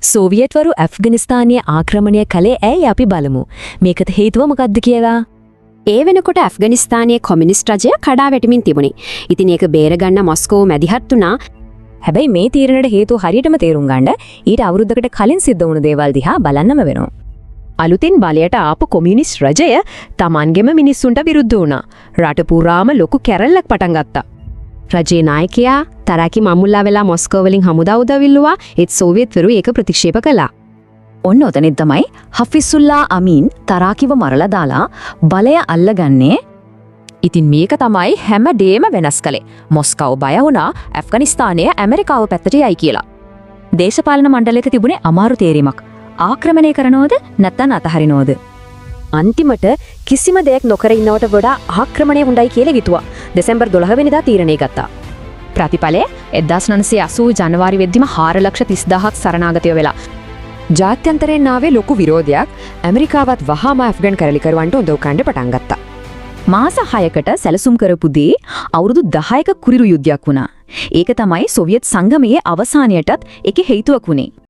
සෝවියට්වරු ඇෆ්ගනිස්තානයේ ආක්‍රමණය කළේ ඇයි අපි බලමු. මේකට හේතුව මොකක්ද කියලා? ඒ වෙනකොට ඇෆ්ගනිස්තානයේ කොමියුනිස්ට් රජය කඩා වැටෙමින් තිබුණේ. ඉතින් ඒක බේරගන්න මොස්කෝව මැදිහත් වුණා. හැබැයි මේ තීරණයට හේතුව හරියටම තේරුම් ගන්න ඊට අවුරුද්දකට කලින් සිද්ධ වුණු දේවල් දිහා බලන්නම වෙනවා. අලුතින් බලයට ආපු කොමියුනිස්ට් රජය තමන්ගෙම මිනිස්සුන්ට විරුද්ධ වුණා. රට පුරාම ලොකු කැරැල්ලක් පටන් ගත්තා. රජයේ නායකයා තරකි මමුල්ලා වෙලා මොස්කෝ වලින් හමුදා උදවිල්ලුවා. ඒත් සෝවියට්වරු ඒක ප්‍රතික්ෂේප කළා. ඔන්න ඔතනින් තමයි හෆිසුල්ලා අමීන් තරාකිව මරලා දාලා බලය අල්ලගන්නේ. ඉතින් මේක තමයි හැම දෙයක්ම වෙනස් කළේ. මොස්කෝව බය වුණා ඇෆ්ගනිස්තානයේ ඇමරිකාව පැත්තට යයි කියලා. දේශපාලන මණ්ඩලයක තිබුණේ අමාරු තේරීමක්. ආක්‍රමණය කරනවද නැත්නම් අතහරිනවද? අන්තිමට කිසිම දෙයක් නොකර ඉන්නවට වඩා ආක්‍රමණය හොඳයි කියලා හිතුවා. දෙසැම්බර් 12 වෙනිදා තීරණය ගත්තා. ප්‍රතිඵලය 1980 ජනවාරි වෙද්දිම 4,30,000ක් සරණාගතයෝ වෙලා. ජාත්‍යන්තරයෙන් ආවේ ලොකු විරෝධයක් ඇමරිකාවත් වහාම ඇෆ්ගන් කරලිකරුවන්ට උදව් කරන්න පටන් ගත්තා. මාස 6කට සැලසුම් කරපු දේ අවුරුදු 10ක කුරිරු යුද්ධයක් වුණා. ඒක තමයි සෝවියට් සංගමයේ අවසානයටත් ඒකේ හේතුවක් වුණේ.